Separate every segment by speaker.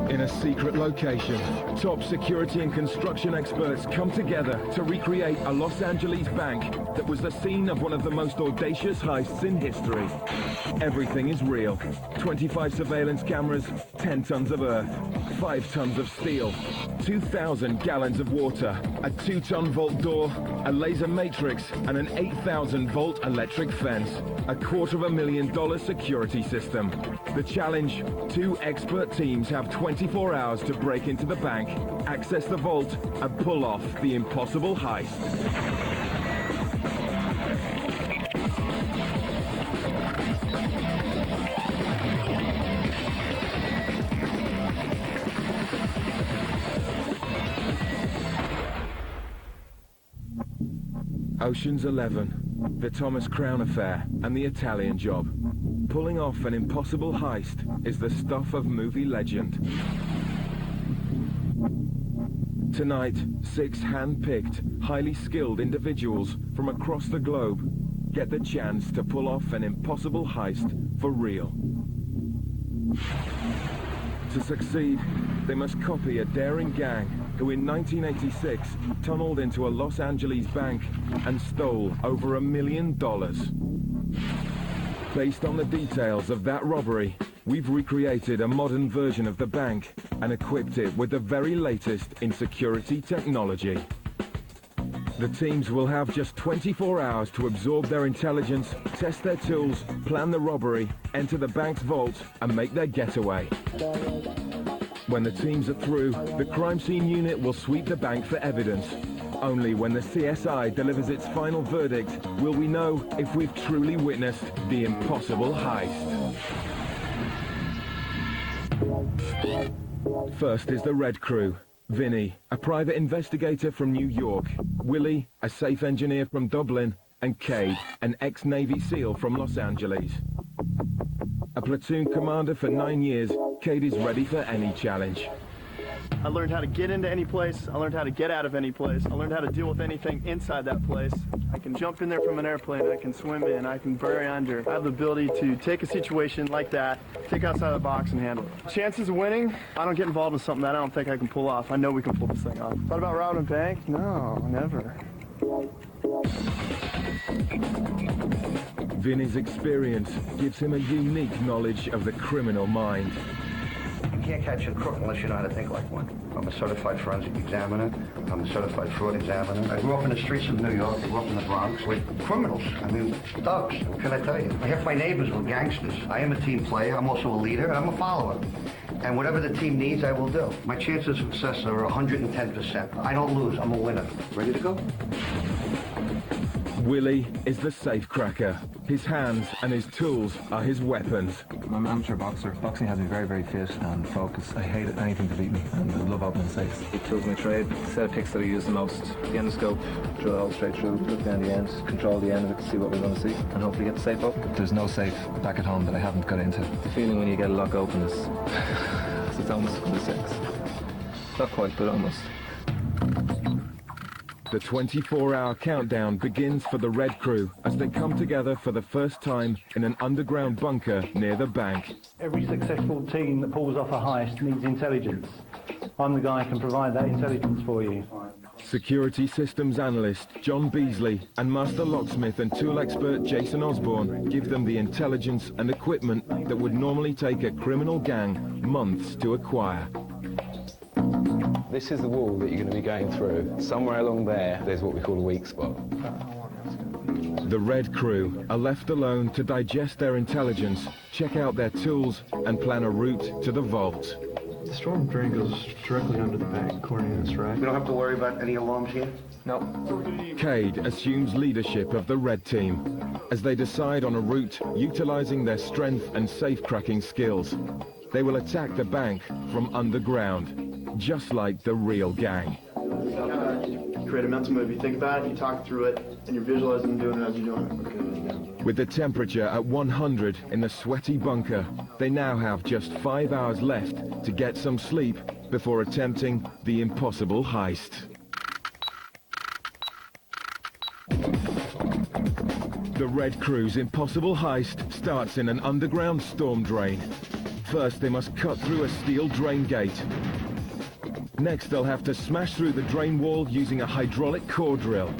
Speaker 1: In a secret location, top security and construction experts come together to recreate a Los Angeles bank that was the scene of one of the most audacious heists in history. Everything is real. 25 surveillance cameras, 10 tons of earth, 5 tons of steel, 2,000 gallons of water, a 2-ton vault door, a laser matrix, and an 8,000-volt electric fence. A $250,000 security system. The challenge: 2 expert teams have 24 hours to break into the bank, access the vault, and pull off the impossible heist. Ocean's 11, the Thomas Crown affair, and the Italian job. Pulling off an impossible heist is the stuff of movie legend. Tonight, 6 hand-picked, highly skilled individuals from across the globe get the chance to pull off an impossible heist for real. To succeed, they must copy a daring gang who in 1986 tunneled into a Los Angeles bank and stole over $1 million. Based on the details of that robbery, we've recreated a modern version of the bank and equipped it with the very latest in security technology. The teams will have just 24 hours to absorb their intelligence, test their tools, plan the robbery, enter the bank's vault, and make their getaway. When the teams are through, the crime scene unit will sweep the bank for evidence. Only when the CSI delivers its final verdict will we know if we've truly witnessed the impossible heist. First is the Red Crew. Vinny, a private investigator from New York. Willie, a safe engineer from Dublin. And Cade, an ex-Navy SEAL from Los Angeles. A platoon commander for 9 years, Cade is ready for any challenge.
Speaker 2: I learned how to get into any place. I learned how to get out of any place. I learned how to deal with anything inside that place. I can jump in there from an airplane. I can swim in. I can bury under. I have the ability to take a situation like that, take outside the box and handle it. Chances of winning, I don't get involved in something that I don't think I can pull off. I know we can pull this thing off. Thought about robbing a bank? No, never.
Speaker 1: Vinny's experience gives him a unique knowledge of the criminal mind.
Speaker 3: You can't catch a crook unless you know how to think like one. I'm a certified forensic examiner. I'm a certified fraud examiner. I grew up in the streets of New York. I grew up in the Bronx with criminals. I mean, thugs. What can I tell you? Half my neighbors were gangsters. I am a team player. I'm also a leader, and I'm a follower. And whatever the team needs, I will do. My chances of success are 110%. I don't lose. I'm a winner. Ready to go?
Speaker 1: Willie is the safecracker. His hands and his tools are his weapons.
Speaker 4: I'm an amateur boxer. Boxing has me very, very fit and focused. I hate anything to beat me, and I love opening safes.
Speaker 5: The tools of my trade, the set of picks that I use the most. The endoscope, drill it all straight through, look down the end, control the end of it to see what we're going to see, and hopefully get the safe open.
Speaker 4: There's no safe back at home that I haven't got into.
Speaker 5: The feeling when you get a lock open is it's almost as good as sex. Not quite, but almost.
Speaker 1: The 24-hour countdown begins for the Red Crew as they come together for the first time in an underground bunker near the bank.
Speaker 6: Every successful team that pulls off a heist needs intelligence. I'm the guy who can provide that intelligence for you.
Speaker 1: Security systems analyst John Beasley and master locksmith and tool expert Jason Osborne give them the intelligence and equipment that would normally take a criminal gang months to acquire.
Speaker 7: This is the wall that you're going to be going through. Somewhere along there's what we call a weak spot.
Speaker 1: The Red Crew are left alone to digest their intelligence, check out their tools, and plan a route to the vault.
Speaker 8: The storm drain goes directly under the bank, according to this, right?
Speaker 3: We don't have to worry about any alarms here?
Speaker 5: No.
Speaker 1: Cade assumes leadership of the Red Team as they decide on a route utilizing their strength and safe-cracking skills. They will attack the bank from underground, just like the real gang.
Speaker 2: You create a mental move, you think about it, you talk through it, and you're visualizing and doing it as you're doing it.
Speaker 1: With the temperature at 100 in the sweaty bunker, they now have just 5 hours left to get some sleep before attempting the impossible heist. The Red Crew's impossible heist starts in an underground storm drain. First, they must cut through a steel drain gate. Next, they'll have to smash through the drain wall using a hydraulic core drill.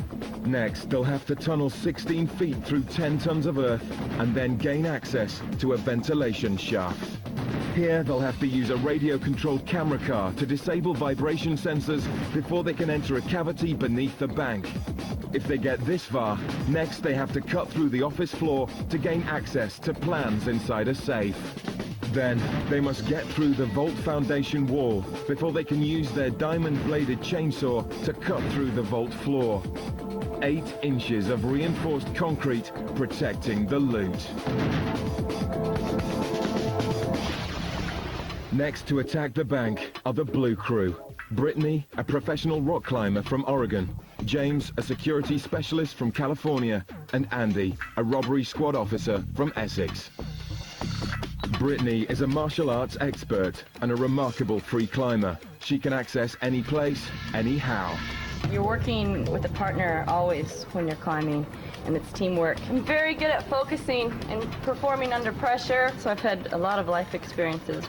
Speaker 1: Next, they'll have to tunnel 16 feet through 10 tons of earth and then gain access to a ventilation shaft. Here, they'll have to use a radio-controlled camera car to disable vibration sensors before they can enter a cavity beneath the bank. If they get this far, next they have to cut through the office floor to gain access to plans inside a safe. Then, they must get through the vault foundation wall before they can use their diamond-bladed chainsaw to cut through the vault floor. 8 inches of reinforced concrete protecting the loot. Next to attack the bank are the Blue Crew. Brittany, a professional rock climber from Oregon. James, a security specialist from California. And Andy, a robbery squad officer from Essex. Brittany is a martial arts expert and a remarkable free climber. She can access any place, anyhow.
Speaker 9: You're working with a partner always when you're climbing, and it's teamwork. I'm very good at focusing and performing under pressure, so I've had a lot of life experiences.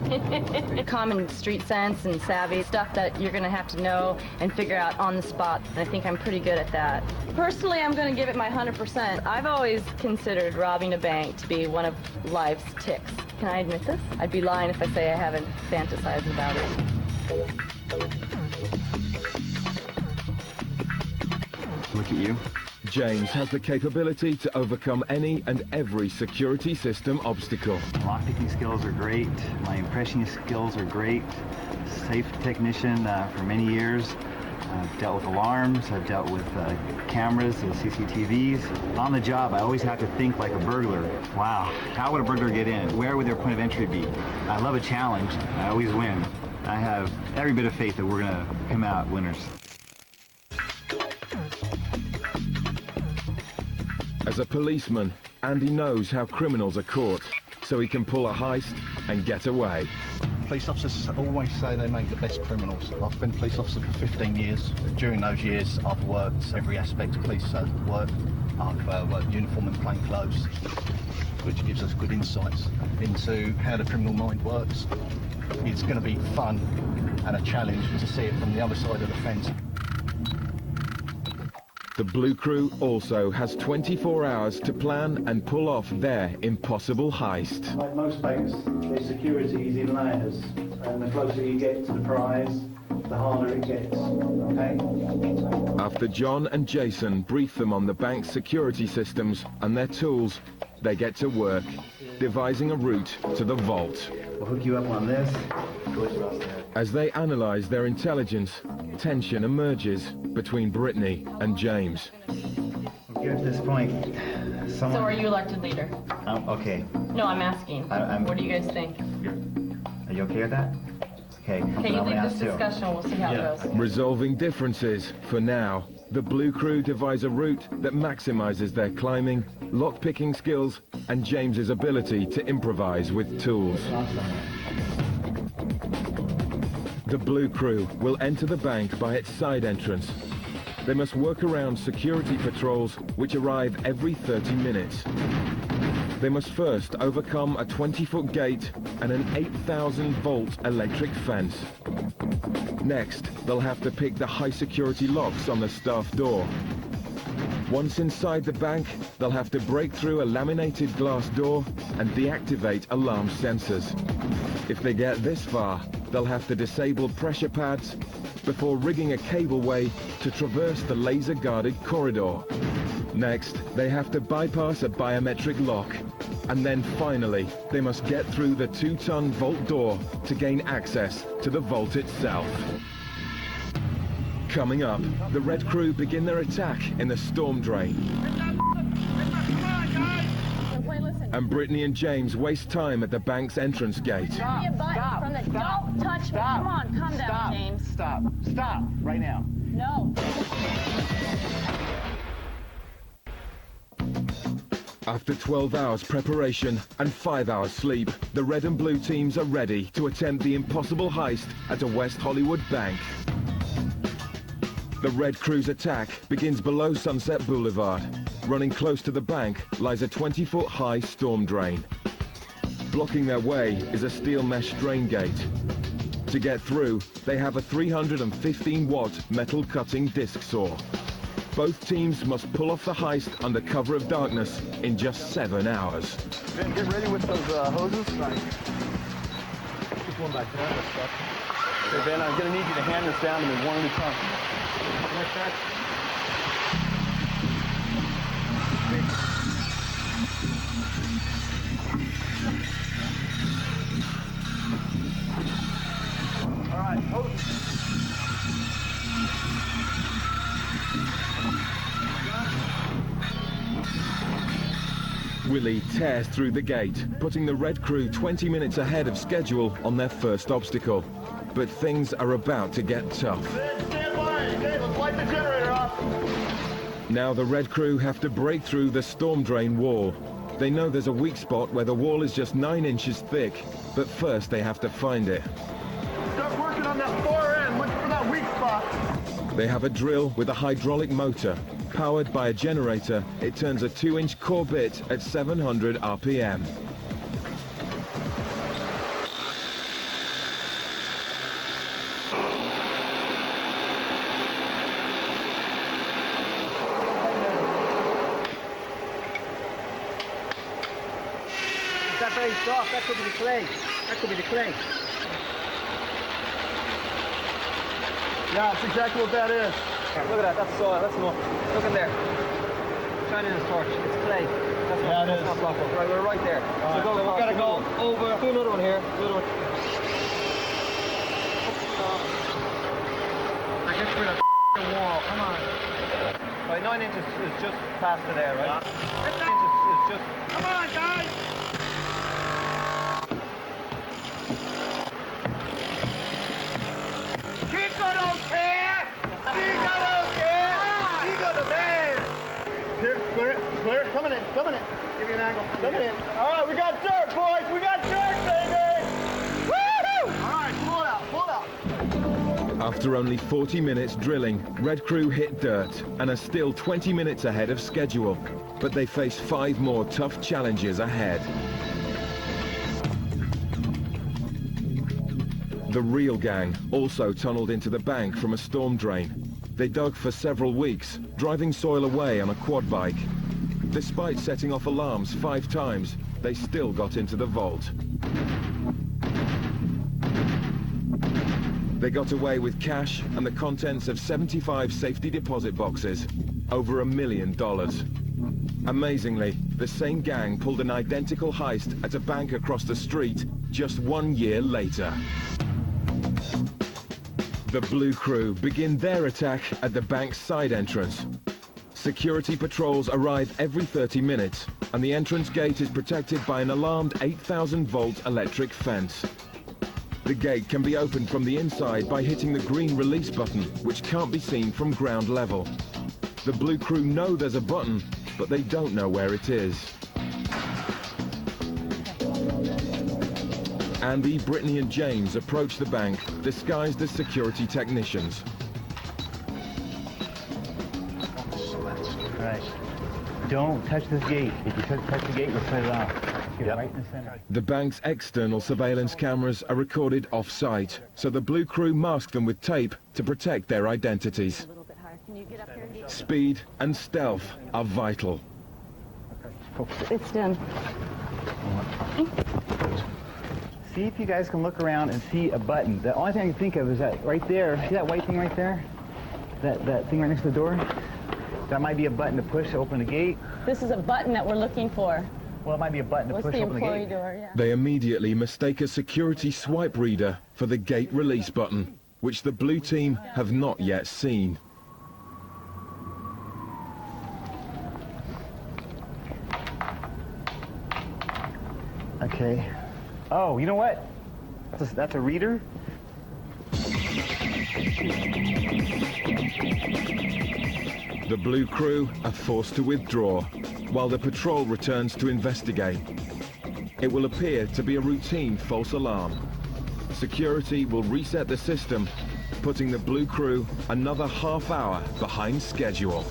Speaker 9: Common street sense and savvy, stuff that you're gonna have to know and figure out on the spot, and I think I'm pretty good at that. Personally, I'm gonna give it my 100%. I've always considered robbing a bank to be one of life's ticks. Can I admit this? I'd be lying if I say I haven't fantasized about it.
Speaker 10: Look at you.
Speaker 1: James has the capability to overcome any and every security system obstacle.
Speaker 10: Lockpicking skills are great. My impressionist skills are great. Safe technician for many years. I've dealt with alarms. I've dealt with cameras, CCTVs. On the job, I always have to think like a burglar. Wow, how would a burglar get in? Where would their point of entry be? I love a challenge. I always win. I have every bit of faith that we're going to come out winners.
Speaker 1: As a policeman, Andy knows how criminals are caught, so he can pull a heist and get away.
Speaker 11: Police officers always say they make the best criminals. I've been a police officer for 15 years. During those years, I've worked every aspect of police work. I've worked uniform and plain clothes, which gives us good insights into how the criminal mind works. It's going to be fun and a challenge to see it from the other side of the fence.
Speaker 1: The Blue Crew also has 24 hours to plan and pull off their impossible heist.
Speaker 6: Like most banks, their security is in layers, and the closer you get to the prize, the harder it gets, okay?
Speaker 1: After John and Jason brief them on the bank's security systems and their tools, they get to work, devising a route to the vault.
Speaker 10: We'll hook you up on this.
Speaker 1: As they analyze their intelligence, tension emerges between Brittany and James.
Speaker 10: Here at this point,
Speaker 9: So are you elected leader?
Speaker 10: Okay.
Speaker 9: No, I'm asking. What do you guys think?
Speaker 10: Are you okay with that? Okay.
Speaker 9: Can you leave this discussion? We'll see how it goes.
Speaker 1: Resolving differences for now. The Blue Crew devise a route that maximizes their climbing, lock-picking skills, and James's ability to improvise with tools. The Blue Crew will enter the bank by its side entrance. They must work around security patrols, which arrive every 30 minutes. They must first overcome a 20-foot gate and an 8,000-volt electric fence. Next, they'll have to pick the high-security locks on the staff door. Once inside the bank, they'll have to break through a laminated glass door and deactivate alarm sensors. If they get this far, they'll have to disable pressure pads before rigging a cableway to traverse the laser-guarded corridor. Next, they have to bypass a biometric lock. And then finally, they must get through the 2-ton vault door to gain access to the vault itself. Coming up, the Red Crew begin their attack in the storm drain. And Brittany and James waste time at the bank's entrance gate.
Speaker 9: Stop. Don't touch me. Come on, calm down, James.
Speaker 10: Stop, right now.
Speaker 9: No.
Speaker 1: After 12 hours preparation and 5 hours sleep, the red and blue teams are ready to attempt the impossible heist at a West Hollywood bank. The Red Crew's attack begins below Sunset Boulevard. Running close to the bank lies a 20-foot high storm drain. Blocking their way is a steel mesh strain gate. To get through, they have a 315-watt metal cutting disc saw. Both teams must pull off the heist under cover of darkness in just 7 hours.
Speaker 2: Ben, get ready with those hoses. Right.
Speaker 8: Just one back there.
Speaker 2: Okay, Ben, I'm going to need you to hand this down to me one at a time.
Speaker 8: Like that.
Speaker 2: All right, hoses.
Speaker 1: Willie tears through the gate, putting the red crew 20 minutes ahead of schedule on their first obstacle. But things are about to get tough.
Speaker 2: Stand by. Okay, let's light the generator off.
Speaker 1: Now the red crew have to break through the storm drain wall. They know there's a weak spot where the wall is just 9 inches thick, but first they have to find it.
Speaker 2: Start working on that far end. Look for that weak spot.
Speaker 1: They have a drill with a hydraulic motor. Powered by a generator, it turns a 2-inch core bit at 700 RPM.
Speaker 6: Is that very soft? That could be the clay. That could be the clay.
Speaker 2: Yeah, that's exactly what that is.
Speaker 5: Look at that, that's soil, that's enough. Look in there. Shine in his torch, it's clay. That's not, that's not blocked up. Right, we're right there.
Speaker 2: Right,
Speaker 5: So
Speaker 2: we've got to go over.
Speaker 5: Do another one here, another one.
Speaker 2: Get rid of the wall, come on.
Speaker 5: Right, 9 inches is just past to there, right? 9 inches is just...
Speaker 2: Come on, guys! Chico don't care! Chico don't care! Chico the man! Here, clear it, clear it. Coming in, coming in. Give me an angle. Coming in. All right, we got dirt, boys. We got dirt, baby! Woo-hoo! All right, pull it out, pull it out.
Speaker 1: After only 40 minutes drilling, Red Crew hit dirt and are still 20 minutes ahead of schedule. But they face 5 more tough challenges ahead. The real gang also tunneled into the bank from a storm drain. They dug for several weeks, driving soil away on a quad bike. Despite setting off alarms 5 times, they still got into the vault. They got away with cash and the contents of 75 safety deposit boxes, over $1 million. Amazingly, the same gang pulled an identical heist at a bank across the street just 1 year later. The Blue Crew begin their attack at the bank's side entrance. Security patrols arrive every 30 minutes, and the entrance gate is protected by an alarmed 8,000-volt electric fence. The gate can be opened from the inside by hitting the green release button, which can't be seen from ground level. The Blue Crew know there's a button, but they don't know where it is. Andy, Brittany and James approach the bank, disguised as security technicians.
Speaker 10: Right. Don't touch this gate. If you touch the gate, you'll set it off. Get right in the center.
Speaker 1: The bank's external surveillance cameras are recorded off-site, so the Blue Crew mask them with tape to protect their identities. Speed and stealth are vital.
Speaker 9: It's done.
Speaker 10: See if you guys can look around and see a button. The only thing I can think of is that right there. See that white thing right there? That thing right next to the door? That might be a button to push to open the gate.
Speaker 9: This is a button that we're looking for.
Speaker 10: Well, it might be a button to push to open the gate.
Speaker 9: Door, yeah.
Speaker 1: They immediately mistake a security swipe reader for the gate release button, which the blue team have not yet seen.
Speaker 10: Okay. Oh, you know what? That's a reader.
Speaker 1: The Blue Crew are forced to withdraw, while the patrol returns to investigate. It will appear to be a routine false alarm. Security will reset the system, putting the Blue Crew another half hour behind schedule.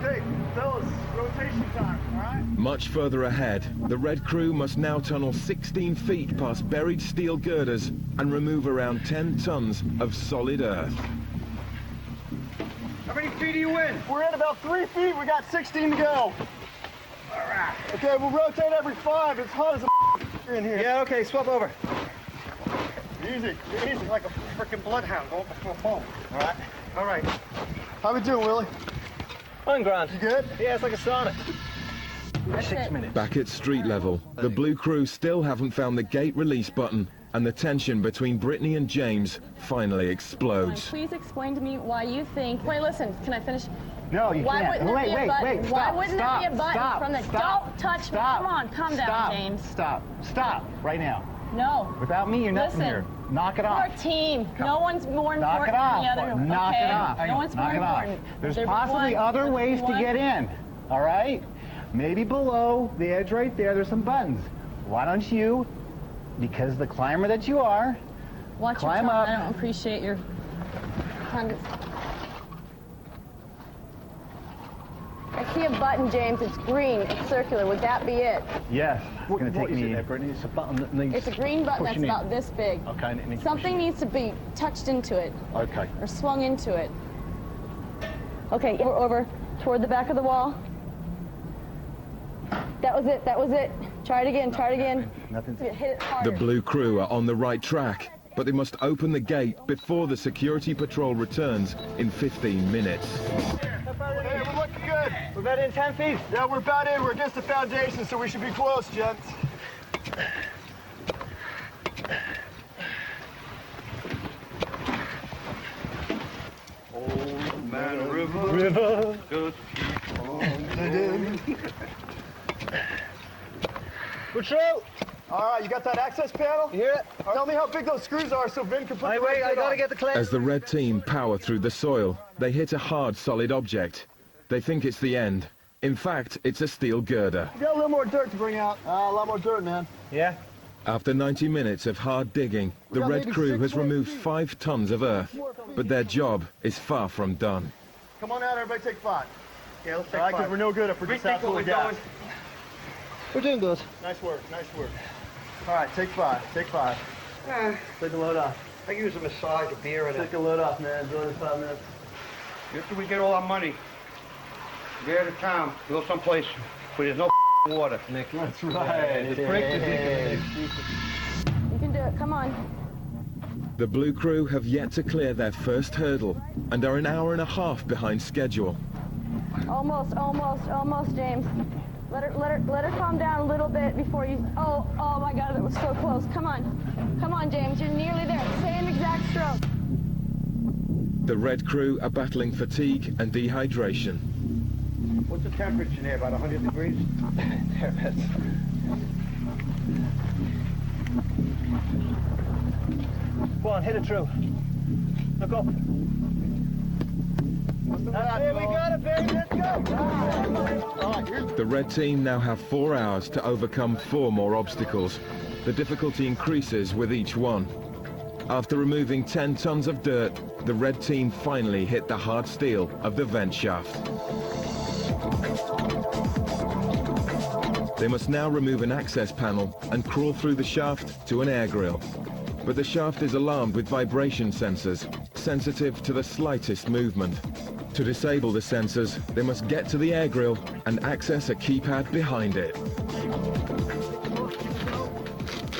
Speaker 2: Okay, fellas, rotation time, all right?
Speaker 1: Much further ahead, the Red Crew must now tunnel 16 feet past buried steel girders and remove around 10 tons of solid earth.
Speaker 2: How many feet are you in? We're at about 3 feet. We got 16 to go. All right. Okay, we'll rotate every 5. It's hot as a in here.
Speaker 11: Yeah, okay, swap over.
Speaker 2: Easy, easy.
Speaker 11: Like a freaking bloodhound going before foam. All right.
Speaker 2: All right. How we doing, Willie?
Speaker 5: I'm grand.
Speaker 2: You good?
Speaker 5: Yeah, it's like a sauna.
Speaker 11: 6 minutes.
Speaker 1: Back at street level, the Blue Crew still haven't found the gate release button, and the tension between Brittany and James finally explodes.
Speaker 9: Please explain to me why you think... Wait, listen, can I finish?
Speaker 11: No, you
Speaker 9: Why
Speaker 11: can't.
Speaker 9: wouldn't there be a button?
Speaker 11: Wait,
Speaker 9: Why
Speaker 11: stop,
Speaker 9: wouldn't
Speaker 11: stop,
Speaker 9: there be a button
Speaker 11: stop,
Speaker 9: from the...
Speaker 11: stop,
Speaker 9: Don't touch me.
Speaker 11: stop,
Speaker 9: Come on, calm down,
Speaker 11: stop,
Speaker 9: James.
Speaker 11: Stop, right now.
Speaker 9: No.
Speaker 11: Without me, you're nothing
Speaker 9: Listen,
Speaker 11: here. Knock it off.
Speaker 9: We're a team. No one's more
Speaker 11: Knock
Speaker 9: important
Speaker 11: it off.
Speaker 9: than the other.
Speaker 11: Knock
Speaker 9: okay?
Speaker 11: it off.
Speaker 9: No one's
Speaker 11: Knock
Speaker 9: more
Speaker 11: it off.
Speaker 9: important.
Speaker 11: There's
Speaker 9: There be
Speaker 11: possibly
Speaker 9: one,
Speaker 11: other
Speaker 9: there be
Speaker 11: ways to
Speaker 9: one.
Speaker 11: get in, all right? Maybe below the edge right there, there's some buttons. Why don't you, because the climber that you are,
Speaker 9: Watch
Speaker 11: climb
Speaker 9: your tongue.
Speaker 11: up.
Speaker 9: I don't appreciate your tongue. I see a button, James. It's green. It's circular. Would that be it?
Speaker 11: Yes, it's
Speaker 2: What
Speaker 11: going to take
Speaker 2: is it
Speaker 11: me...
Speaker 2: there, Brittany? It's a button that needs...
Speaker 9: It's a green button that's
Speaker 11: pushing in.
Speaker 9: about this big.
Speaker 11: Okay, and it needs
Speaker 9: Something
Speaker 11: pushing in.
Speaker 9: needs to be touched into it
Speaker 11: Okay.
Speaker 9: or swung into it. Okay, over toward the back of the wall. That was it. That was it. Try it again. Try it again.
Speaker 11: Nothing's...
Speaker 9: Hit it harder.
Speaker 1: The Blue Crew are on the right track, but they must open the gate before the security patrol returns in 15 minutes.
Speaker 2: Hey, we're looking good.
Speaker 5: We're about in 10 feet.
Speaker 2: Yeah, we're about in. We're against the foundation, so we should be close, gents.
Speaker 3: Old Man River.
Speaker 2: We're true. All right, you got that access panel?
Speaker 5: You hear it?
Speaker 2: Tell me how big those screws are so Vin can put the
Speaker 5: Wait, I
Speaker 2: right
Speaker 5: gotta
Speaker 2: on.
Speaker 5: get the clay.
Speaker 1: As the red team power through the soil, they hit a hard, solid object. They think it's the end. In fact, it's a steel girder.
Speaker 2: You got a little more dirt to bring out. A lot more dirt, man.
Speaker 5: Yeah?
Speaker 1: After 90 minutes of hard digging, the
Speaker 2: got
Speaker 1: Red
Speaker 2: maybe
Speaker 1: Crew
Speaker 2: 6
Speaker 1: has
Speaker 2: more
Speaker 1: removed
Speaker 2: feet.
Speaker 1: 5 tons of earth, but their job is far from done.
Speaker 2: Come on out, everybody take 5.
Speaker 11: Yeah, let's
Speaker 2: All
Speaker 11: take
Speaker 2: right, because
Speaker 11: 5.
Speaker 2: we're no good if we're just out full of gas.
Speaker 11: We're doing good.
Speaker 2: Nice work, nice work. All right, take 5, take 5. Take a load off.
Speaker 3: I use a massage, a beer, and
Speaker 2: Take a load off, man. Do it in 5 minutes.
Speaker 3: after we get all our money, get out of town, go someplace where there's no water.
Speaker 2: That's right.
Speaker 9: You can do it. Come on.
Speaker 1: The Blue Crew have yet to clear their first hurdle and are an hour and a half behind schedule.
Speaker 9: Almost, James. Let her calm down a little bit before you... Oh my God, that was so close. Come on, James. You're nearly there. Same exact stroke.
Speaker 1: The Red Crew are battling fatigue and dehydration.
Speaker 3: What's the temperature in there, about 100 degrees?
Speaker 5: Go on, hit it through. Look up.
Speaker 2: That's it, we got it, baby. Let's go.
Speaker 1: The Red Team now have 4 hours to overcome 4 more obstacles. The difficulty increases with each one. After removing 10 tons of dirt, the Red Team finally hit the hard steel of the vent shaft. They must now remove an access panel and crawl through the shaft to an air grill. But the shaft is alarmed with vibration sensors, sensitive to the slightest movement. To disable the sensors, they must get to the air grill and access a keypad behind it.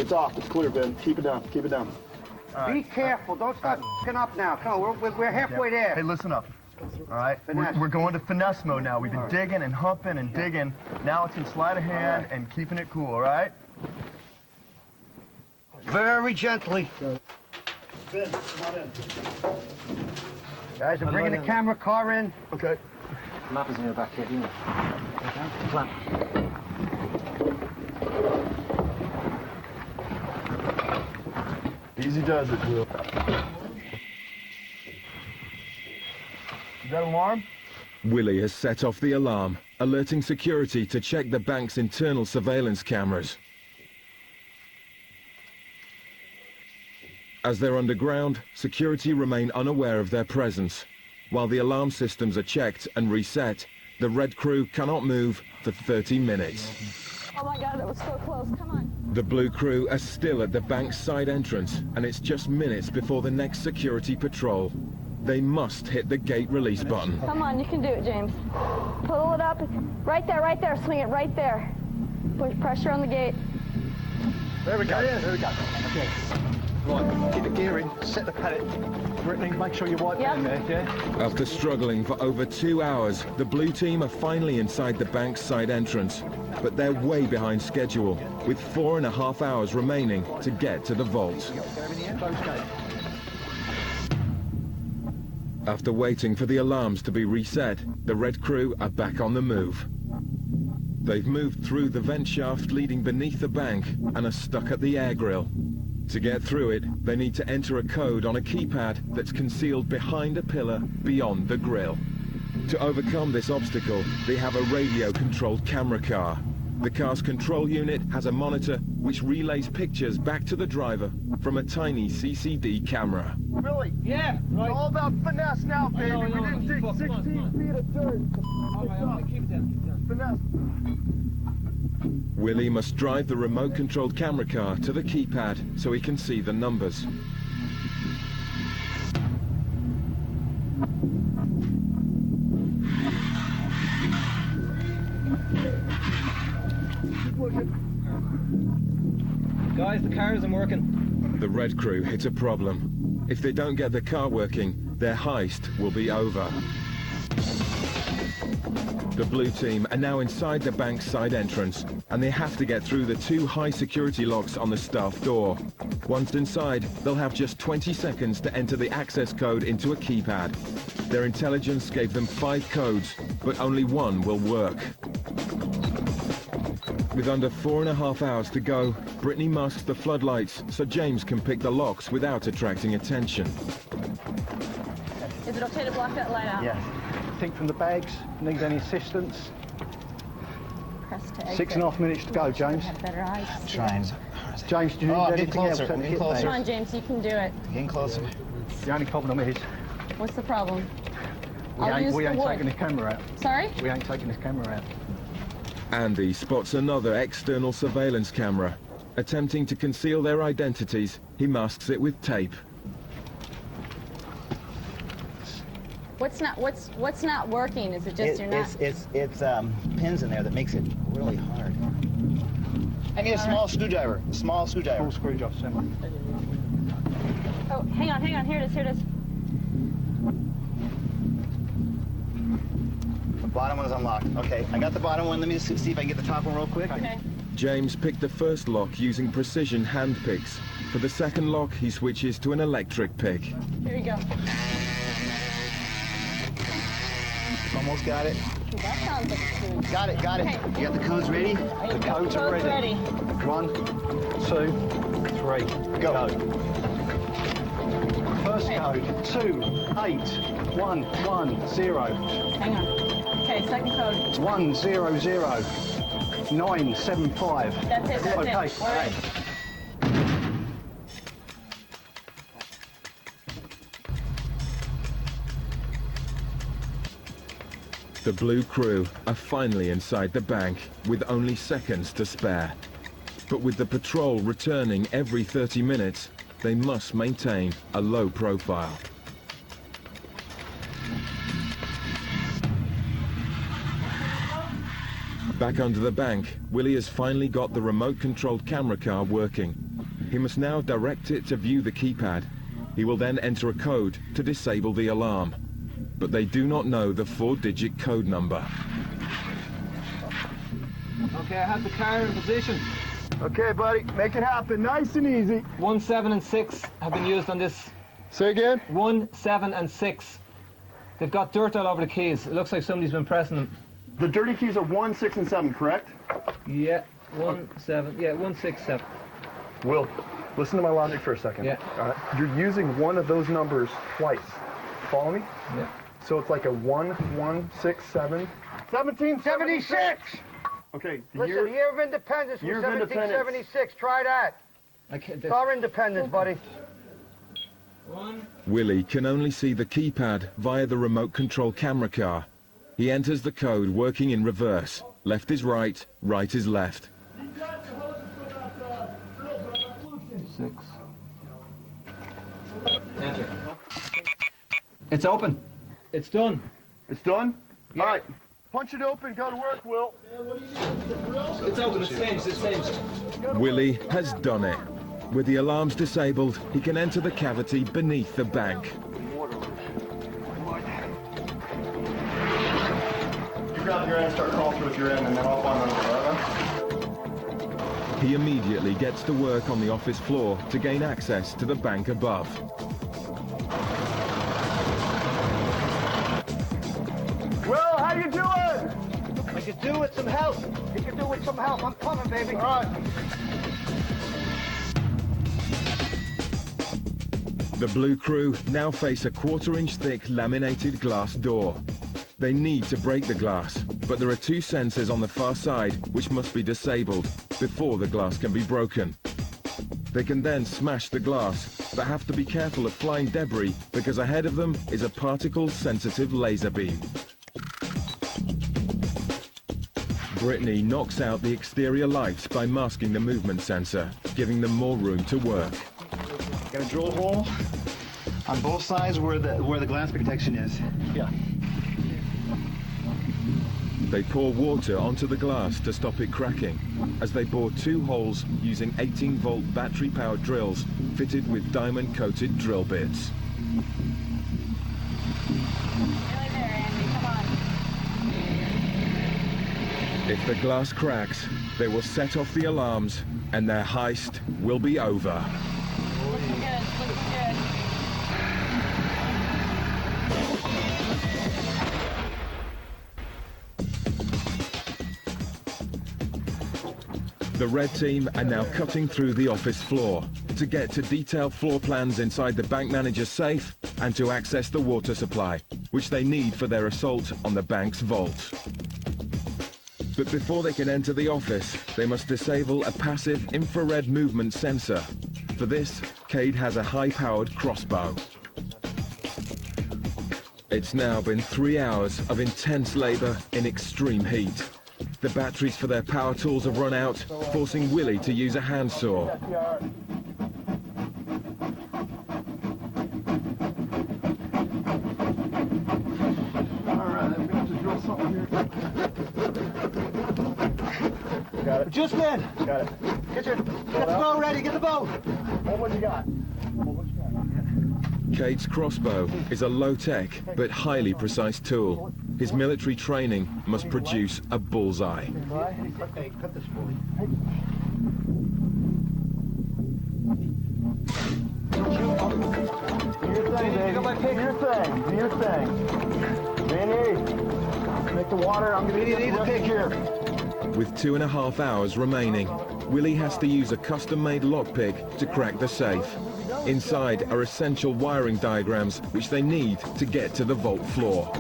Speaker 2: It's off. It's clear, Ben. Keep it down. Keep it down.
Speaker 3: Be careful. Don't start f***ing up now. Come on, we're halfway
Speaker 2: Hey,
Speaker 3: there.
Speaker 2: listen up. All right?
Speaker 3: Finesse.
Speaker 2: We're going to finesse mode now. We've been digging and humping and digging. Now it's in sleight of hand and keeping it cool, all right?
Speaker 3: Very gently.
Speaker 2: Ben, come on in.
Speaker 3: Guys, I'm bringing the camera car in.
Speaker 2: Okay.
Speaker 5: The map is in your back here, do you know? Plan.
Speaker 2: Easy does it, Will. Is that alarm?
Speaker 1: Willie has set off the alarm, alerting security to check the bank's internal surveillance cameras. As they're underground, security remain unaware of their presence. While the alarm systems are checked and reset, The red crew cannot move for 30 minutes.
Speaker 9: Oh my God, that was so close. Come on.
Speaker 1: The blue crew are still at the bank's side entrance, and it's just minutes before the next security patrol. They must hit the gate release button.
Speaker 9: Come on, you can do it, James. Pull it up. Right there. Swing it right there. Put pressure on the gate.
Speaker 11: There we go. There we go. Okay. Right, get the gear in, set the pallet. Brittany, make sure you're right down there, yeah?
Speaker 1: After struggling for over 2 hours, the blue team are finally inside the bank's side entrance. But they're way behind schedule, with 4.5 hours remaining to get to the vault. After waiting for the alarms to be reset, the red crew are back on the move. They've moved through the vent shaft leading beneath the bank and are stuck at the air grill. To get through it, they need to enter a code on a keypad that's concealed behind a pillar beyond the grill. To overcome this obstacle, they have a radio-controlled camera car. The car's control unit has a monitor which relays pictures back to the driver from a tiny CCD camera.
Speaker 2: Billy!
Speaker 5: Yeah, right.
Speaker 2: It's all about finesse now, baby.
Speaker 5: No,
Speaker 2: We didn't dig
Speaker 5: come on,
Speaker 2: 16
Speaker 5: come on.
Speaker 2: feet of dirt.
Speaker 5: All right, keep it down.
Speaker 2: Finesse.
Speaker 1: Willie must drive the remote-controlled camera car to the keypad so he can see the numbers.
Speaker 5: Guys, the car isn't working.
Speaker 1: The red crew hit a problem. If they don't get the car working, their heist will be over. The blue team are now inside the bank's side entrance, and they have to get through the 2 high security locks on the staff door. Once inside, they'll have just 20 seconds to enter the access code into a keypad. Their intelligence gave them 5 codes, but only 1 will work. With under 4.5 hours to go, Brittany masks the floodlights so James can pick the locks without attracting attention.
Speaker 9: Is it okay to block that light out?
Speaker 11: Yeah. Think from the bags, need any assistance?
Speaker 9: Press to exit.
Speaker 11: 6.5 minutes to go, James.
Speaker 9: Have better eyes.
Speaker 10: Trying.
Speaker 11: James, do you need anything else?
Speaker 10: I'm getting closer.
Speaker 9: Come on, James, you can do it.
Speaker 10: Getting closer.
Speaker 11: The only problem is
Speaker 9: What's the problem?
Speaker 11: we
Speaker 9: I'll use
Speaker 11: ain't
Speaker 9: the wood.
Speaker 11: taking this camera out.
Speaker 9: Sorry?
Speaker 11: We ain't taking this camera out.
Speaker 1: Andy spots another external surveillance camera. Attempting to conceal their identities, he masks it with tape.
Speaker 9: What's not working? Is it just you're not?
Speaker 10: It's pins in there that makes it really hard. I need a small screwdriver. A small screwdriver.
Speaker 11: Full screwdriver, Simmer.
Speaker 9: Oh, hang on. Here it is.
Speaker 10: The bottom one is unlocked. Okay, I got the bottom one. Let me just see if I can get the top one real quick.
Speaker 9: Okay.
Speaker 1: James picked the first lock using precision hand picks. For the second lock, he switches to an electric pick.
Speaker 9: Here you go.
Speaker 10: Almost got it.
Speaker 9: That sounds like a smooth.
Speaker 10: Got it.
Speaker 9: Okay.
Speaker 10: You got the codes ready?
Speaker 11: The codes are ready. 1, 2, 3,
Speaker 10: Go.
Speaker 11: First code, 2, 8, 1, 1, 0.
Speaker 9: Hang on. Okay, second code.
Speaker 11: 1, 0, 0, 9, 7, 5.
Speaker 9: That's it.
Speaker 11: Okay,
Speaker 9: All right.
Speaker 1: The blue crew are finally inside the bank with only seconds to spare. But with the patrol returning every 30 minutes, they must maintain a low profile. Back under the bank, Willie has finally got the remote-controlled camera car working. He must now direct it to view the keypad. He will then enter a code to disable the alarm. But they do not know the 4-digit code number.
Speaker 5: Okay, I have the car in position.
Speaker 2: Okay, buddy, make it happen. Nice and easy.
Speaker 5: 1, 7, and 6 have been used on this.
Speaker 2: Say again?
Speaker 5: 1, 7, and 6. They've got dirt all over the keys. It looks like somebody's been pressing them.
Speaker 2: The dirty keys are 1, 6, and 7, correct?
Speaker 5: Yeah, 1, 7. Yeah, 1, 6, 7.
Speaker 2: Will, listen to my logic for a second.
Speaker 5: Yeah.
Speaker 2: You're using one of those numbers twice. Follow me?
Speaker 5: Yeah.
Speaker 2: So it's like a 1, 1, 6, 7.
Speaker 11: 1776!
Speaker 2: Okay, the
Speaker 12: Listen, the year of independence was
Speaker 2: Year of independence.
Speaker 12: 1776. Try that. It's our independence, buddy.
Speaker 1: Willie can only see the keypad via the remote control camera car. He enters the code working in reverse. Left is right, right is left.
Speaker 10: 6. Enter. It's open.
Speaker 2: It's done. It's done? Yeah. All right. Punch it open. Go to work, Will.
Speaker 10: It's open. It's changed. It's changed.
Speaker 1: Willie has done it. With the alarms disabled, he can enter the cavity beneath the bank.
Speaker 2: You grab your end, start crawling with your end, and then I'll find another.
Speaker 1: He immediately gets to work on the office floor to gain access to the bank above.
Speaker 2: Will, how you doing?
Speaker 12: I could do with some help. You could do with some help. I'm coming, baby.
Speaker 2: All right.
Speaker 1: The Blue Crew now face a 1/4-inch thick laminated glass door. They need to break the glass, but there are 2 sensors on the far side which must be disabled before the glass can be broken. They can then smash the glass, but have to be careful of flying debris because ahead of them is a particle-sensitive laser beam. Brittany knocks out the exterior lights by masking the movement sensor, giving them more room to work.
Speaker 10: Got a drill hole on both sides where the glass protection is.
Speaker 2: Yeah.
Speaker 1: They pour water onto the glass to stop it cracking, as they bore 2 holes using 18-volt battery-powered drills fitted with diamond-coated drill bits. If the glass cracks, they will set off the alarms and their heist will be over.
Speaker 9: Looking good, looking good.
Speaker 1: The red team are now cutting through the office floor to get to detailed floor plans inside the bank manager's safe and to access the water supply, which they need for their assault on the bank's vault. But before they can enter the office, they must disable a passive infrared movement sensor. For this, Cade has a high-powered crossbow. It's now been 3 hours of intense labor in extreme heat. The batteries for their power tools have run out, forcing Willie to use a handsaw.
Speaker 2: Got it.
Speaker 12: Just in.
Speaker 2: Got it.
Speaker 12: Get the bow ready. Get the bow.
Speaker 2: What you got?
Speaker 1: Cade's crossbow is a low-tech but highly precise tool. His military training must produce a bullseye.
Speaker 3: Okay, cut this for me.
Speaker 2: Do your thing, baby. Do your thing. Do your thing. Vinny, make the water. I'm going to need the pick here.
Speaker 1: With 2.5 hours remaining, Willie has to use a custom-made lockpick to crack the safe. Inside are essential wiring diagrams which they need to get to the vault floor.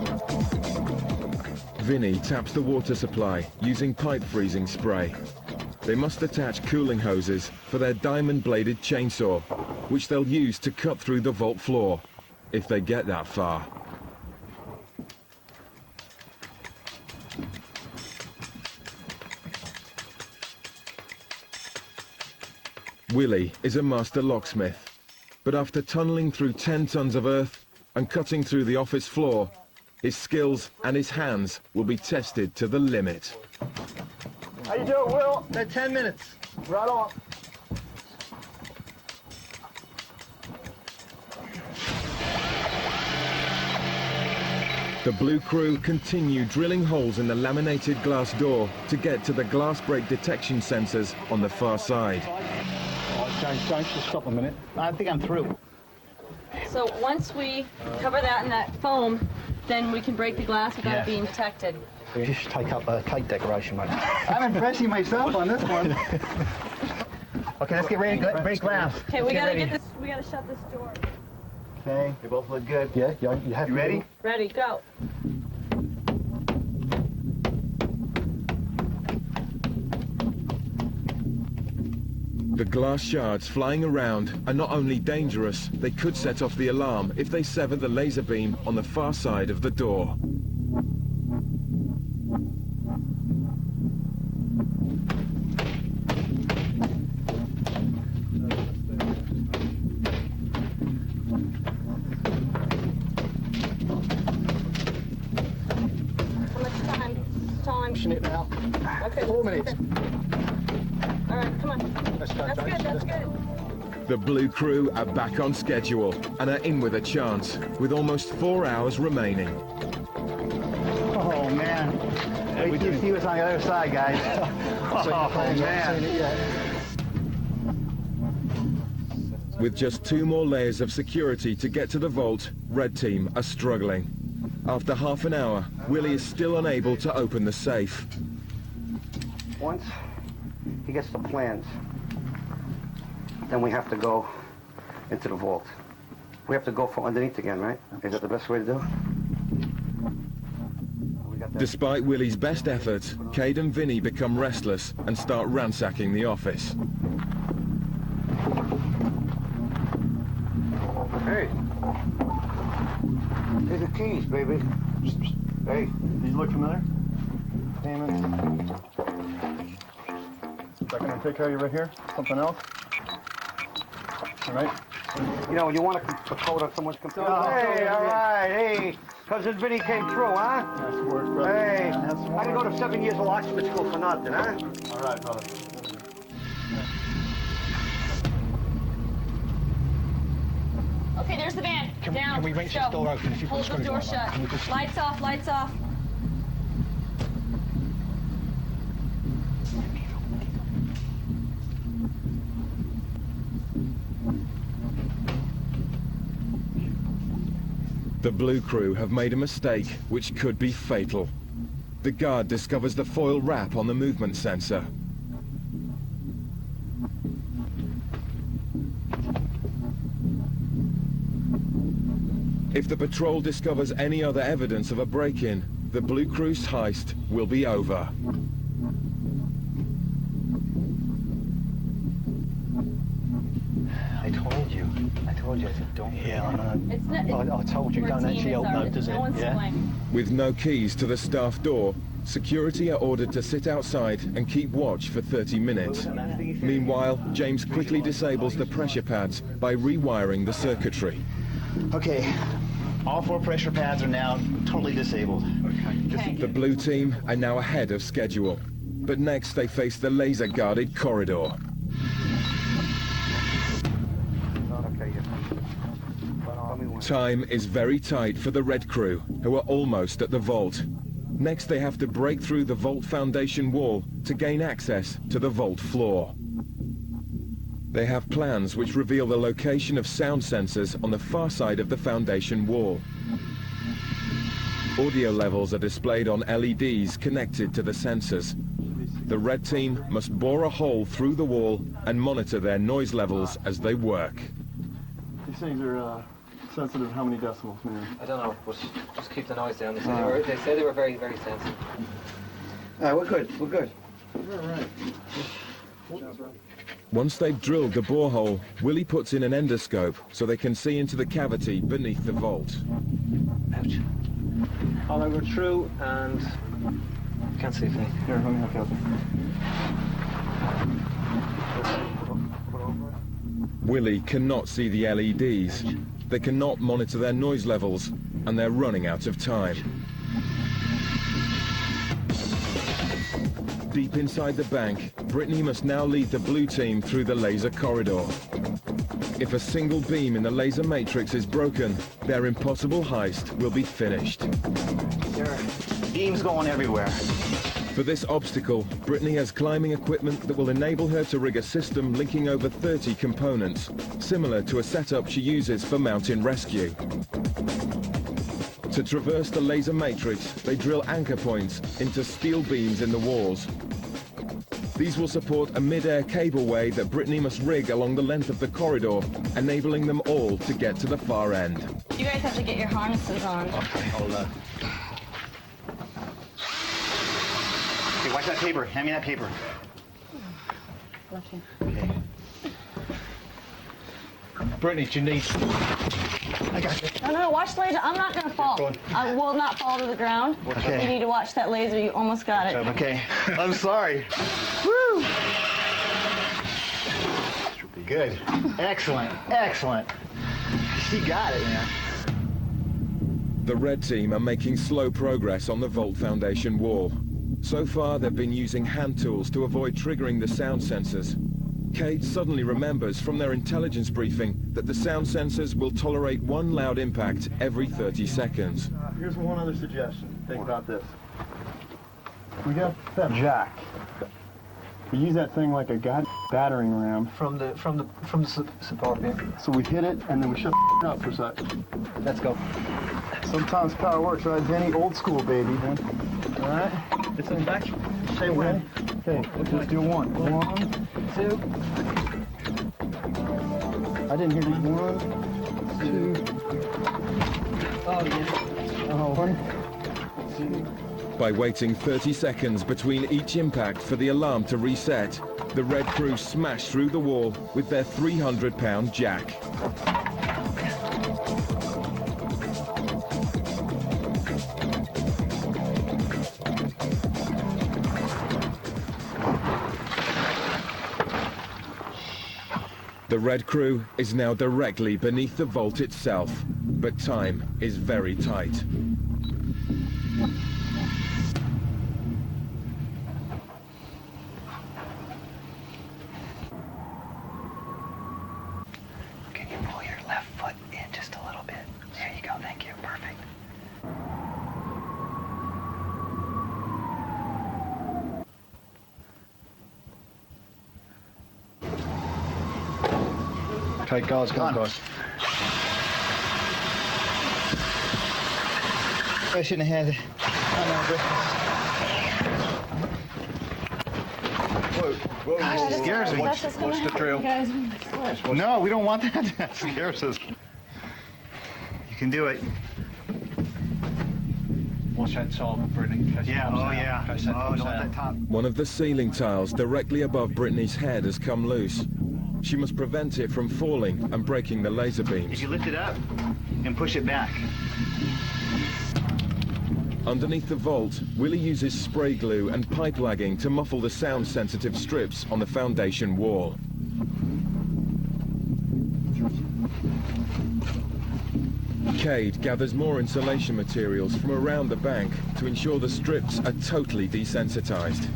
Speaker 1: Vinny taps the water supply using pipe freezing spray. They must attach cooling hoses for their diamond-bladed chainsaw, which they'll use to cut through the vault floor, if they get that far. Willie is a master locksmith, but after tunneling through 10 tons of earth and cutting through the office floor, his skills and his hands will be tested to the limit.
Speaker 2: How you doing, Will?
Speaker 12: 10 minutes.
Speaker 2: Right on.
Speaker 1: The Blue Crew continue drilling holes in the laminated glass door to get to the glass break detection sensors on the far side.
Speaker 10: Don't just stop a minute. I think I'm through.
Speaker 9: So once we cover that in that foam, then we can break the glass without it being detected.
Speaker 3: You should take up a cake decoration, mate.
Speaker 10: I'm impressing myself on this one. Okay, let's get ready to break glass.
Speaker 9: Okay, we gotta get this. We gotta shut this door.
Speaker 10: Okay, you both look good. Yeah, you have. You ready?
Speaker 9: Ready, go.
Speaker 1: The glass shards flying around are not only dangerous, they could set off the alarm if they sever the laser beam on the far side of the door.
Speaker 11: pushing it now. Okay. 4 minutes.
Speaker 9: All right, come on.
Speaker 11: Let's go,
Speaker 9: That's
Speaker 11: James.
Speaker 9: good, that's good.
Speaker 1: The Blue Crew are back on schedule and are in with a chance, with almost 4 hours remaining.
Speaker 10: Oh, man. Wait till you see what's on the other side, guys.
Speaker 11: Oh, man.
Speaker 1: With just 2 more layers of security to get to the vault, Red Team are struggling. After half an hour, Willie is still unable to open the safe.
Speaker 3: Once he gets the plans, then we have to go into the vault. We have to go from underneath again, right? Is that the best way to do it?
Speaker 1: Despite Willie's best efforts, Cade and Vinny become restless and start ransacking the office.
Speaker 3: Hey. Here's the keys, baby. Hey.
Speaker 2: These look familiar? Payments. Is that gonna take care of you right here? Something else? All right.
Speaker 3: You know, when you want to code on someone's computer.
Speaker 2: Oh,
Speaker 3: Hey, all right, hey. Cousin Vinny came through, huh?
Speaker 2: Nice work, brother.
Speaker 3: Hey,
Speaker 2: Nice work.
Speaker 3: I didn't go to 7 years of locksmith school for nothing, huh?
Speaker 2: All right, brother.
Speaker 9: Okay, there's the van. Down.
Speaker 11: Can we wrench
Speaker 9: Go.
Speaker 11: this door open? If you
Speaker 9: Hold
Speaker 11: put
Speaker 9: the
Speaker 11: screws
Speaker 9: door
Speaker 11: on that,
Speaker 9: shut.
Speaker 11: can we just...
Speaker 9: Lights off, lights off.
Speaker 1: The Blue Crew have made a mistake which could be fatal. The guard discovers the foil wrap on the movement sensor. If the patrol discovers any other evidence of a break-in, the Blue Crew's heist will be over.
Speaker 11: I told you. I said, don't. Yeah, I know.
Speaker 9: It's not,
Speaker 11: I told you, don't actually open it, does it?
Speaker 9: No one's to blame.
Speaker 1: With no keys to the staff door, security are ordered to sit outside and keep watch for 30 minutes. Meanwhile, James quickly disables the pressure pads by rewiring the circuitry.
Speaker 10: Okay, all 4 pressure pads are now totally disabled.
Speaker 9: Okay.
Speaker 1: The Blue Team are now ahead of schedule, but next they face the laser-guarded corridor. Time is very tight for the Red Crew, who are almost at the vault. Next they have to break through the vault foundation wall to gain access to the vault floor. They have plans which reveal the location of sound sensors on the far side of the foundation wall. Audio levels are displayed on LEDs connected to the sensors. The Red Team must bore a hole through the wall and monitor their noise levels as they work.
Speaker 2: These things are sensitive. How many decibels, man?
Speaker 5: I don't know, but just keep the noise down. They say they were very, very sensitive.
Speaker 3: All right, we're good. We're good.
Speaker 2: You're all right.
Speaker 1: Once they've drilled the borehole, Willie puts in an endoscope so they can see into the cavity beneath the vault.
Speaker 5: Ouch. All I go through and can't see a thing.
Speaker 2: Here, let me help you out.
Speaker 1: Willie cannot see the LEDs. They cannot monitor their noise levels, and they're running out of time. Deep inside the bank, Brittany must now lead the Blue Team through the laser corridor. If a single beam in the laser matrix is broken, their impossible heist will be finished.
Speaker 10: There are beams going everywhere.
Speaker 1: For this obstacle, Brittany has climbing equipment that will enable her to rig a system linking over 30 components, similar to a setup she uses for mountain rescue. To traverse the laser matrix, they drill anchor points into steel beams in the walls. These will support a mid-air cableway that Brittany must rig along the length of the corridor, enabling them all to get to the far end.
Speaker 9: You guys have to get your harnesses on.
Speaker 10: Okay, hold on. Okay, watch that paper. Hand me that paper.
Speaker 9: Left hand.
Speaker 10: Okay.
Speaker 11: Brittany, do you need... I got you.
Speaker 9: No, watch the laser. I'm not going to fall. I will not fall to the ground.
Speaker 10: Okay.
Speaker 9: You need to watch that laser. You almost got it.
Speaker 10: Okay, I'm sorry. Woo! Good. Excellent. Excellent. You got it, man.
Speaker 1: The Red Team are making slow progress on the vault foundation wall. So far, they've been using hand tools to avoid triggering the sound sensors. Cade suddenly remembers from their intelligence briefing that the sound sensors will tolerate one loud impact every 30 seconds.
Speaker 2: Here's one other suggestion. Think about this. We got that jack. We use that thing like a battering ram.
Speaker 5: From the support beam.
Speaker 2: So we hit it and then we shut the up for a sec.
Speaker 5: Let's go.
Speaker 2: Sometimes power works, right, Jenny? Old school, baby. All right. It's in back. Say when. Okay. Let's do one. 1, 2. I didn't hear you. 1, 2.
Speaker 5: Oh yeah.
Speaker 2: Oh, 1, 2.
Speaker 1: By waiting 30 seconds between each impact for the alarm to reset, the Red Crew smashed through the wall with their 300-pound jack. The Red Crew is now directly beneath the vault itself, but time is very tight.
Speaker 10: Can you pull your left foot in just a little bit? There you go, thank you, perfect.
Speaker 2: Okay, guys, come on, guys.
Speaker 10: I shouldn't have had
Speaker 2: Whoa.
Speaker 10: That scares me.
Speaker 2: What's the drill?
Speaker 10: No, we don't want that. That scares us. You can do it.
Speaker 8: Watch that top, Brittany.
Speaker 10: Yeah, oh yeah. Oh, don't let that top.
Speaker 1: One of the ceiling tiles directly above Brittany's head has come loose. She must prevent it from falling and breaking the laser
Speaker 10: If
Speaker 1: beams.
Speaker 10: you lift it up and push it back.
Speaker 1: Underneath the vault, Willie uses spray glue and pipe lagging to muffle the sound-sensitive strips on the foundation wall. Cade gathers more insulation materials from around the bank to ensure the strips are totally desensitized.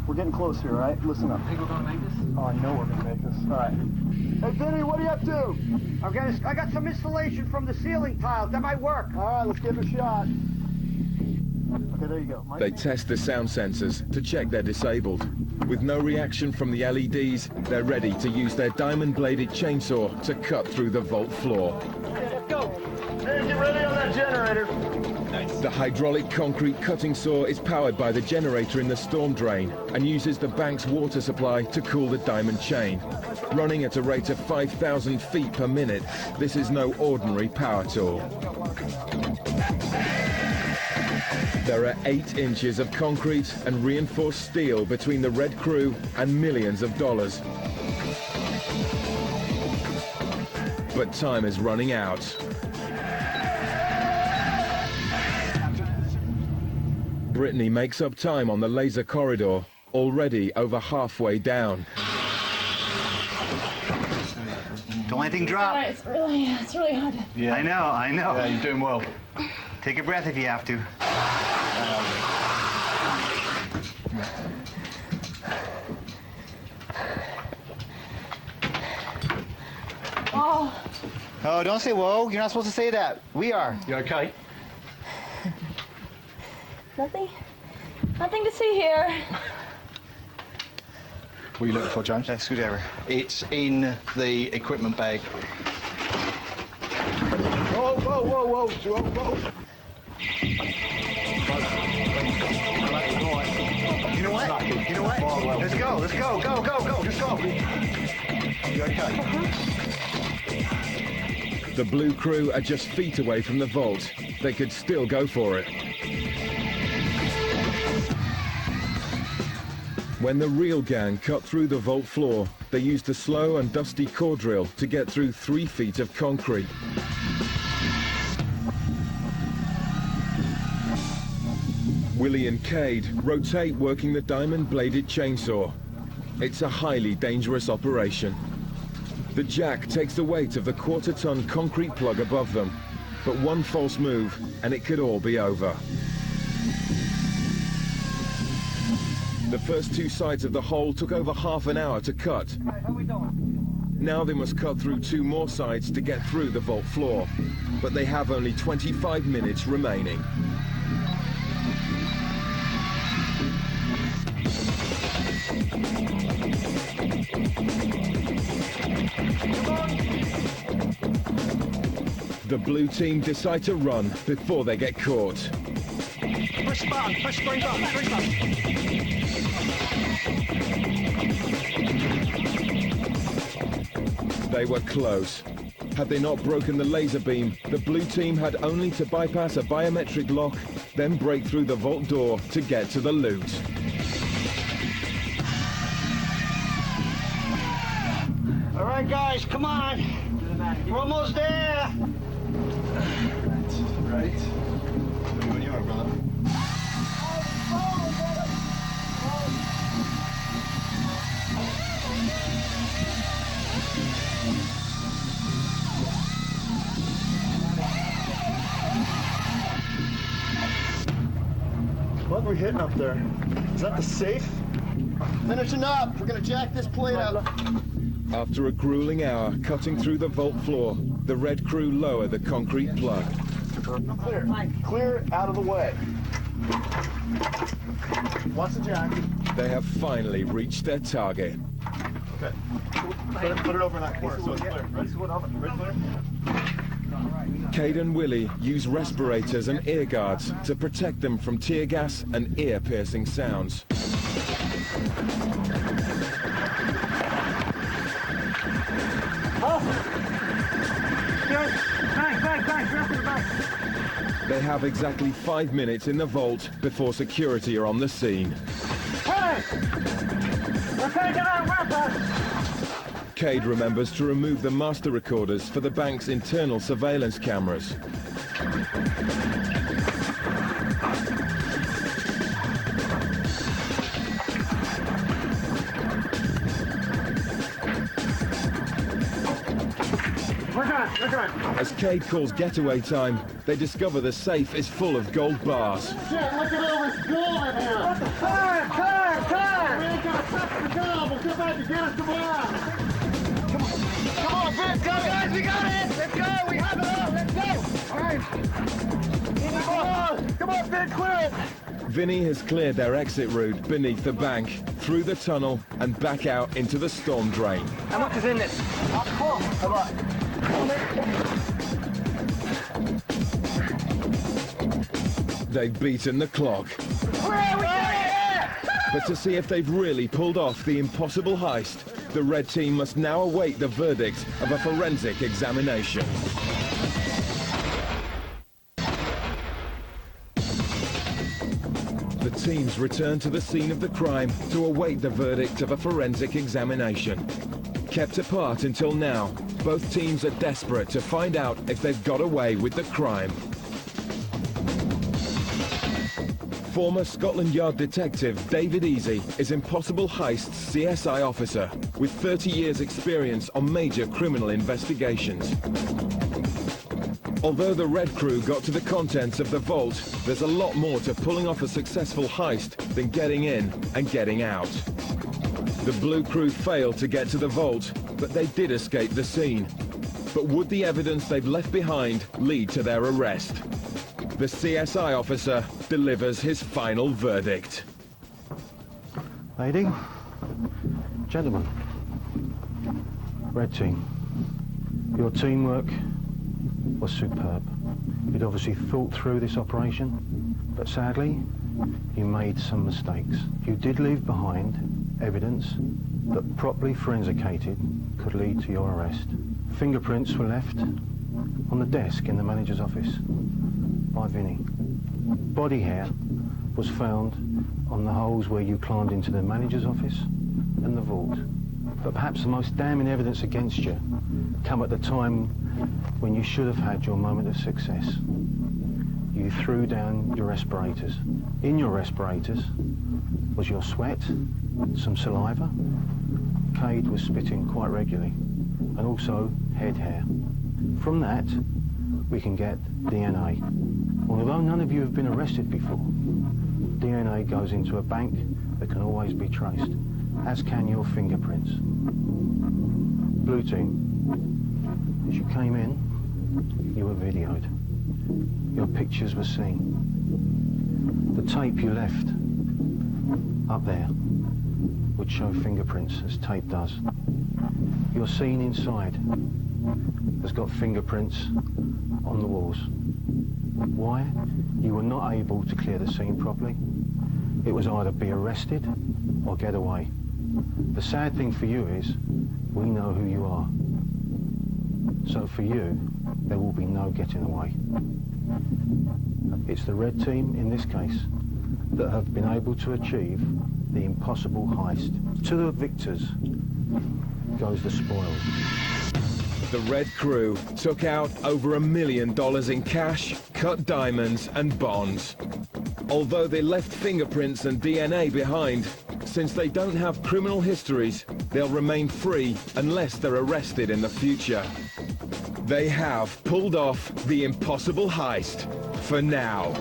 Speaker 2: We're getting close here, all right? Listen up.
Speaker 5: Think we're gonna make this?
Speaker 2: Oh, I know we're gonna make this. All right. Hey, Vinny, what are you up to?
Speaker 12: I got some insulation from the ceiling tiles. That might work.
Speaker 2: All right, let's give it a shot. Okay, there you go.
Speaker 1: They test the sound sensors to check they're disabled. With no reaction from the LEDs, they're ready to use their diamond-bladed chainsaw to cut through the vault floor.
Speaker 2: Let's go. Hey, get ready on that generator.
Speaker 1: The hydraulic concrete cutting saw is powered by the generator in the storm drain and uses the bank's water supply to cool the diamond chain. Running at a rate of 5,000 feet per minute, this is no ordinary power tool. There are 8 inches of concrete and reinforced steel between the Red Crew and millions of dollars. But time is running out. Brittany makes up time on the laser corridor, already over halfway down.
Speaker 10: Don't let anything drop.
Speaker 9: It's really hard.
Speaker 10: Yeah. I know.
Speaker 2: Yeah, you're doing well.
Speaker 10: Take a breath if you have to. Oh, don't say whoa. You're not supposed to say that. We are.
Speaker 2: You okay?
Speaker 9: Nothing to see here.
Speaker 2: What are you looking for, James?
Speaker 10: That screwdriver.
Speaker 2: It's in the equipment bag. Whoa.
Speaker 10: You know what? Let's go. Go. Just go.
Speaker 2: You okay?
Speaker 1: The Blue Crew are just feet away from the vault. They could still go for it. When the real gang cut through the vault floor, they used a slow and dusty core drill to get through 3 feet of concrete. Willie and Cade rotate working the diamond-bladed chainsaw. It's a highly dangerous operation. The jack takes the weight of the quarter-ton concrete plug above them, but one false move and it could all be over. The first two sides of the hole took over half an hour to cut.
Speaker 12: How we doing?
Speaker 1: Now they must cut through two more sides to get through the vault floor. But they have only 25 minutes remaining. The blue team decide to run before they get caught.
Speaker 12: Push button, push green button, green button.
Speaker 1: They were close. Had they not broken the laser beam, the blue team had only to bypass a biometric lock, then break through the vault door to get to the loot.
Speaker 12: All right, guys, come on. We're almost there.
Speaker 8: Right. When you are, brother.
Speaker 2: What are we hitting up there? Is that the safe? Finishing up. We're gonna jack this plate up.
Speaker 1: After a grueling hour cutting through the vault floor, the red crew lower the concrete plug.
Speaker 2: Clear. Clear out of the way. Watch the jack.
Speaker 1: They have finally reached their target.
Speaker 2: Okay. Put it over in that corner so it's clear. Ready? Ready, clear?
Speaker 1: Cade and Willie use respirators and ear guards to protect them from tear gas and ear-piercing sounds. They have exactly 5 minutes in the vault before security are on the scene.
Speaker 12: Hey! We're taking our weapons!
Speaker 1: Cade remembers to remove the master recorders for the bank's internal surveillance cameras.
Speaker 12: We're good.
Speaker 1: As Cade calls getaway time, they discover the safe is full of gold bars.
Speaker 12: Shit, look at all this gold in here! Time! We ain't gonna touch the job. We'll come back to get us tomorrow. Come on, Vince, go guys, we got it! Let's go, we have it all, let's go! Alright. Come on, Vince, clear it!
Speaker 1: Vinny has cleared their exit route beneath the bank, through the tunnel, and back out into the storm drain.
Speaker 12: How much is in this? How much?
Speaker 1: They've beaten the clock. But to see if they've really pulled off the impossible heist, the red team must now await the verdict of a forensic examination. The teams return to the scene of the crime to await the verdict of a forensic examination. Kept apart until now, both teams are desperate to find out if they've got away with the crime. Former Scotland Yard detective David Easy is Impossible Heist's CSI officer with 30 years experience on major criminal investigations. Although the Red Crew got to the contents of the vault, there's a lot more to pulling off a successful heist than getting in and getting out. The Blue Crew failed to get to the vault, but they did escape the scene. But would the evidence they've left behind lead to their arrest? The CSI officer delivers his final verdict.
Speaker 11: Lady, gentlemen, Red Team, your teamwork was superb. You'd obviously thought through this operation, but sadly, you made some mistakes. You did leave behind evidence that properly forensicated could lead to your arrest. Fingerprints were left on the desk in the manager's office by Vinny. Body hair was found on the holes where you climbed into the manager's office and the vault. But perhaps the most damning evidence against you come at the time when you should have had your moment of success. You threw down your respirators. In your respirators was your sweat, some saliva. Cade was spitting quite regularly, and also head hair. From that, we can get DNA. Although none of you have been arrested before, DNA goes into a bank
Speaker 13: that can always be traced, as can your fingerprints. Blue team, as you came in, you were videoed. Your pictures were seen. The tape you left up there would show fingerprints, as tape does. Your scene inside has got fingerprints on the walls. Why? You were not able to clear the scene properly. It was either be arrested or get away. The sad thing for you is, we know who you are. So for you, there will be no getting away. It's the red team, in this case, that have been able to achieve the impossible heist. To the victors goes the spoils.
Speaker 1: The Red Crew took out over $1 million in cash, cut diamonds and bonds. Although they left fingerprints and DNA behind, since they don't have criminal histories, they'll remain free unless they're arrested in the future. They have pulled off the impossible heist for now.